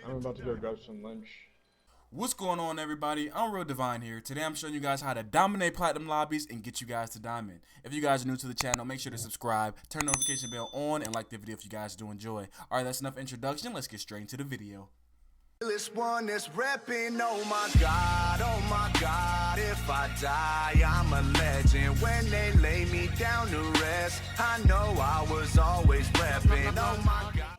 I'm about to go grab some lunch. What's going on, everybody? UnrealDivine here. Today I'm showing you guys how to dominate platinum lobbies and get you guys to diamond. If you guys are new to the channel, make sure to subscribe, turn the notification bell on, and like the video if you guys do enjoy. Alright, that's enough introduction. Let's get straight into the video. This one is repping, oh my god, if I die, I'm a legend. When they lay me down to rest, I know I was always repping, oh my god.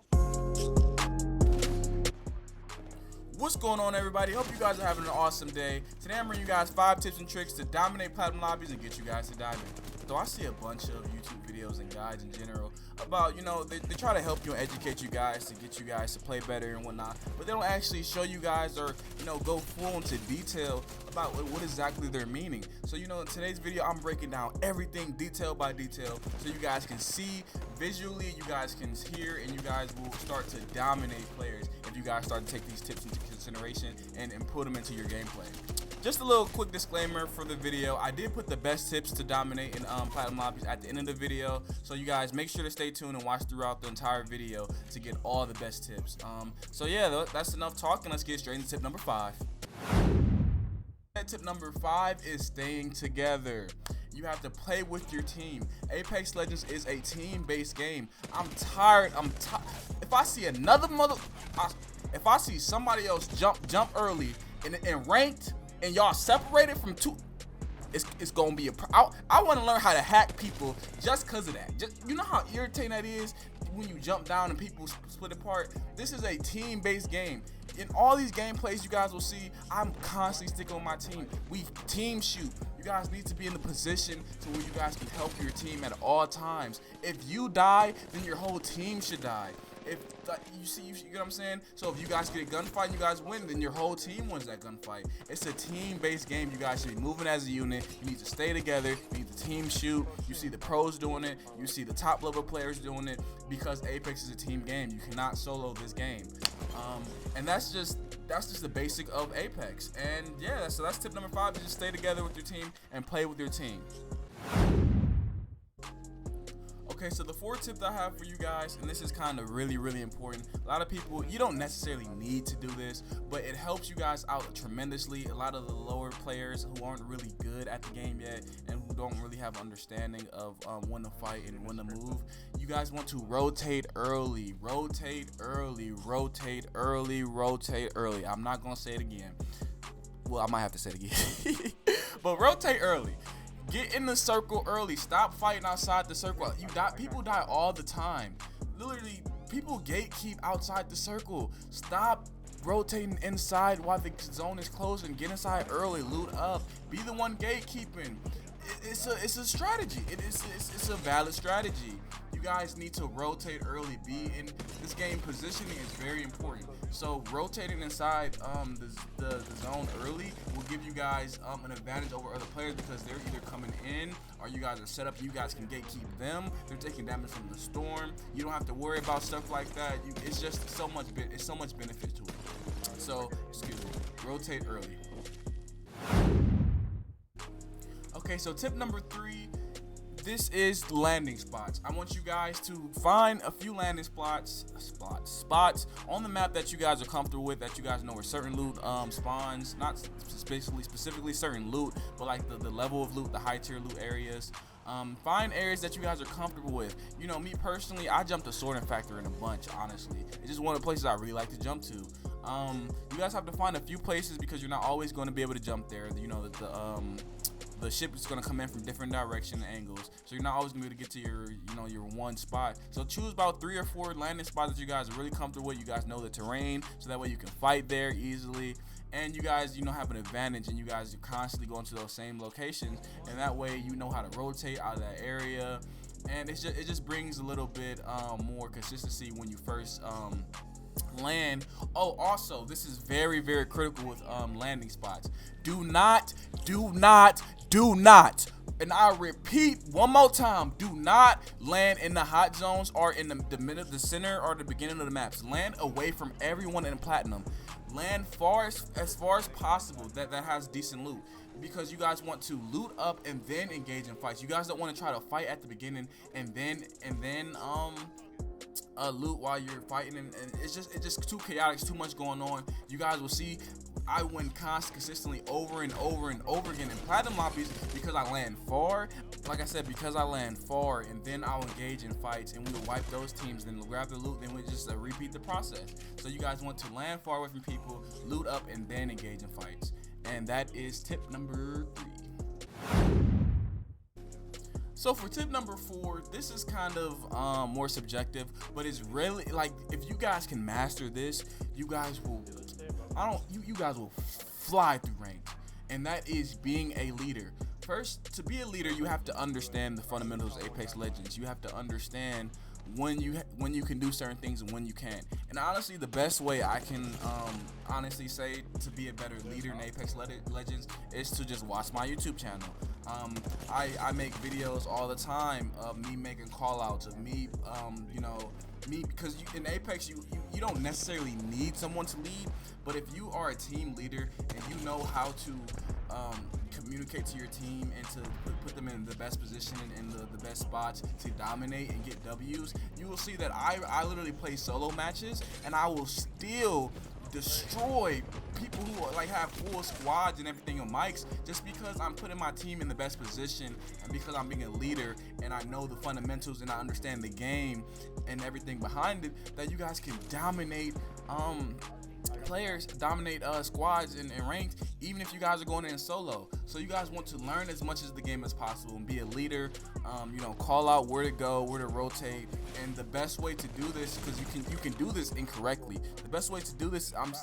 What's going on, everybody? Hope you guys are having an awesome day. Today I'm bringing you guys 5 tips and tricks to dominate platinum lobbies and get you guys to diamond. So I see a bunch of YouTube videos and guides in general about, they try to help you and educate you guys to get you guys to play better and whatnot, but they don't actually show you guys or, go full into detail about what exactly they're meaning. So, in today's video, I'm breaking down everything detail by detail so you guys can see visually, you guys can hear, and you guys will start to dominate players if you guys start to take these tips into consideration and put them into your gameplay. Just a little quick disclaimer for the video. I did put the best tips to dominate in platinum lobbies at the end of the video, so you guys make sure to stay tuned and watch throughout the entire video to get all the best tips. So yeah, that's enough talking. Let's get straight into tip number 5. Tip number 5 is staying together. You have to play with your team. Apex Legends is a team-based game. I'm tired. If I see another if I see somebody else jump early and ranked, and y'all separated from two, it's gonna be I want to learn how to hack people just cause of that. You know how irritating that is when you jump down and people split apart. This is a team-based game. In all these gameplays you guys will see, I'm constantly sticking with my team. We team shoot. You guys need to be in the position to where you guys can help your team at all times. If you die, then your whole team should die. If you get what I'm saying? So if you guys get a gunfight and you guys win, then your whole team wins that gunfight. It's a team-based game. You guys should be moving as a unit. You need to stay together. You need to team shoot. You see the pros doing it. You see the top level players doing it, because Apex is a team game. You cannot solo this game. And that's just the basic of Apex. And yeah, so that's tip number 5, is just stay together with your team and play with your team. Okay, so the 4th tip that I have for you guys, and this is kind of really important. A lot of people, you don't necessarily need to do this, but it helps you guys out tremendously. A lot of the lower players who aren't really good at the game yet and who don't really have understanding of when to fight and when to move, you guys want to rotate early. Rotate early, rotate early, rotate early. I'm not gonna say it again. Well, I might have to say it again. But rotate early. Get in the circle early. Stop fighting outside the circle. People die all the time. Literally, people gatekeep outside the circle. Stop rotating inside while the zone is closed and get inside early. Loot up. Be the one gatekeeping. It's a strategy. It's a valid strategy. You guys need to rotate early. Be in this game. Positioning is very important. So rotating inside the zone early will give you guys an advantage over other players, because they're either coming in or you guys are set up. You guys can gatekeep them. They're taking damage from the storm. You don't have to worry about stuff like that. It's just so much benefit to it. So rotate early. Okay, so tip number 3, this is landing spots. I want you guys to find a few landing spots on the map that you guys are comfortable with, that you guys know where certain loot spawns, not specifically certain loot, but like the level of loot, the high tier loot areas. Find areas that you guys are comfortable with. Me personally, I jumped to Sword and Factor in a bunch, honestly. It's just one of the places I really like to jump to. You guys have to find a few places, because you're not always going to be able to jump there. The ship is going to come in from different direction and angles, so you're not always going to be able to get to your one spot. So choose about 3 or 4 landing spots that you guys are really comfortable with. You guys know the terrain, so that way you can fight there easily, and you guys have an advantage, and you guys are constantly going to those same locations, and that way you know how to rotate out of that area, and it just brings a little bit more consistency when you first land. Oh, also, this is very critical with landing spots. Do not, and I repeat one more time, do not land in the hot zones or in the center or the beginning of the maps. Land away from everyone in platinum. Land as far as possible that has decent loot, because you guys want to loot up and then engage in fights. You guys don't want to try to fight at the beginning and then loot while you're fighting, and it's just too chaotic. It's too much going on. You guys will see I win consistently over and over and over again in platinum lobbies because I land far. Like I said, because I land far, and then I'll engage in fights, and we will wipe those teams, then grab the loot, then we just repeat the process. So you guys want to land far away from people, loot up, and then engage in fights. And that is tip number 3. So for tip number 4, this is kind of more subjective, but it's really like if you guys can master this, you guys will you guys will fly through rank, and that is being a leader. First, to be a leader, you have to understand the fundamentals of Apex Legends. You have to understand when you can do certain things and when you can't. And honestly, the best way I can honestly say to be a better leader in Apex Legends is to just watch my YouTube channel. I make videos all the time of me making callouts, of me because in Apex you don't necessarily need someone to lead, but if you are a team leader and you know how to communicate to your team and to put them in the best position and the best spots to dominate and get W's, you will see that I literally play solo matches and I will still destroy people who like have full squads and everything on mics, just because I'm putting my team in the best position and because I'm being a leader and I know the fundamentals and I understand the game and everything behind it, that you guys can dominate players, dominate squads and ranked, even if you guys are going in solo. So you guys want to learn as much as the game as possible and be a leader. Call out where to go, where to rotate, and the best way to do this, because you can do this incorrectly. The best way to do this, I'm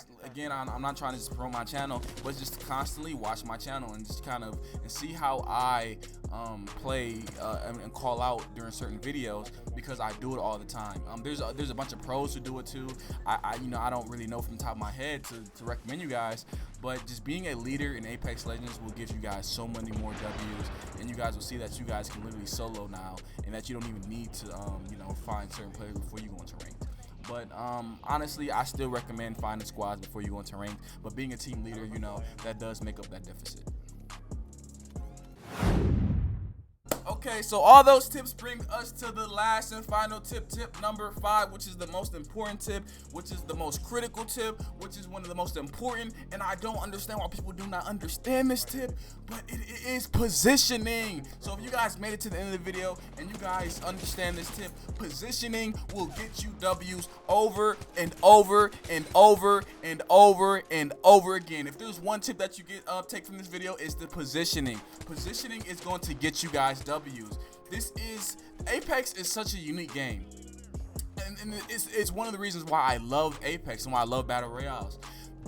not trying to just promote my channel, but just constantly watch my channel and just kind of and see how I play and call out during certain videos, because I do it all the time. There's a bunch of pros who do it too. I don't really know from the top of my head to recommend you guys, but just being a leader in Apex Legends will give you guys so many more W's, and you guys will see that you guys can literally solo now, and that you don't even need to find certain players before you go into ranked. But honestly, I still recommend finding squads before you go into ranked, but being a team leader, that does make up that deficit. Okay, so all those tips bring us to the last and final tip number 5, which is the most important tip, which is the most critical tip, which is one of the most important, and I don't understand why people do not understand this tip, but it is positioning. So if you guys made it to the end of the video and you guys understand this tip, positioning will get you W's over and over and over and over and over again. If there's one tip that you take from this video, is the positioning. Positioning is going to get you guys W's. Apex is such a unique game, and it's one of the reasons why I love Apex and why I love battle royales.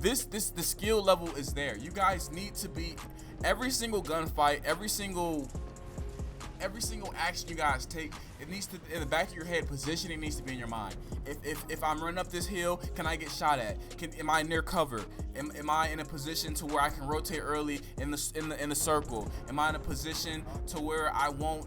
The skill level is there. You guys need to be every single gunfight, every single action you guys take, it needs to, in the back of your head, positioning needs to be in your mind. If I'm running up this hill, can I get shot at? Am I near cover? Am I in a position to where I can rotate early in the circle? Am I in a position to where I won't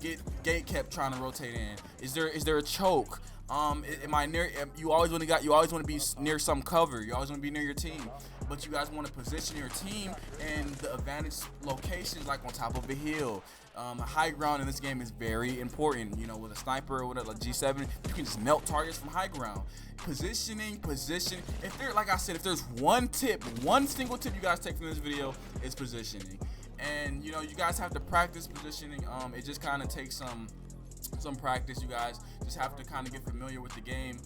get gate kept trying to rotate in? Is there a choke? Am I near? You always want to be near some cover. You always want to be near your team, but you guys want to position your team in the advantage locations, like on top of a hill. High ground in this game is very important. With a sniper or with a G7, you can just melt targets from high ground. Position. If there's one single tip you guys take from this video, is positioning. And you guys have to practice positioning. It just kind of takes some practice. You guys just have to kind of get familiar with the game,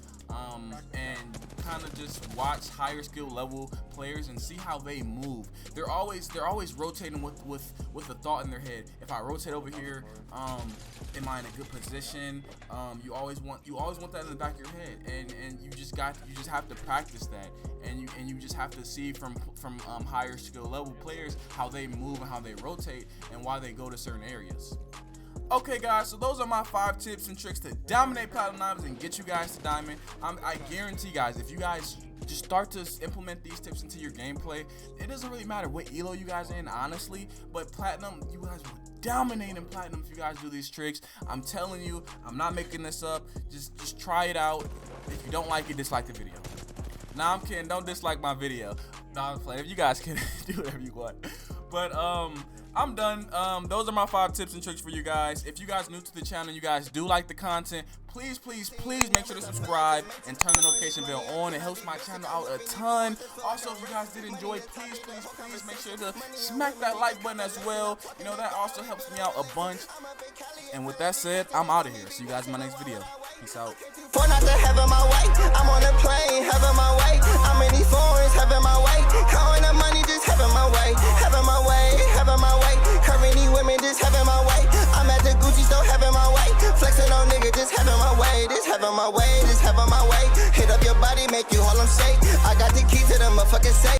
and kind of just watch higher skill level players and see how they move. They're always rotating with a thought in their head. If I rotate over here, am I in a good position? You always want that in the back of your head, and you just have to practice that, and you just have to see from higher skill level players how they move and how they rotate and why they go to certain areas. Okay guys, so those are my 5 tips and tricks to dominate platinum lobbies and get you guys to diamond. I guarantee guys, if you guys just start to implement these tips into your gameplay, it doesn't really matter what elo you guys are in, honestly, but platinum, you guys will dominate in platinum if you guys do these tricks. I'm telling you, I'm not making this up. Just try it out. If you don't like it, dislike the video. Nah, I'm kidding, don't dislike my video. Nah, I'm playing. If you guys can do whatever you want. But I'm done. Those are my 5 tips and tricks for you guys. If you guys new to the channel, you guys do like the content, please make sure to subscribe and turn the notification bell on. It helps my channel out a ton. Also, if you guys did enjoy, please make sure to smack that like button as well. You know, that also helps me out a bunch. And with that said, I'm out of here. See you guys in my next video. Peace out. For not to having my way, I'm on a plane, having my way. I'm in these foreigns, having my way. Counting the money, just having my way. Having my way, having my way. Curving these women, just having my way. I'm at the Gucci store, having my way. Flexing on nigga, just having my way. Just having my way, just having my way. Hit up your body, make you all them shake. I got the key to the motherfucking safe.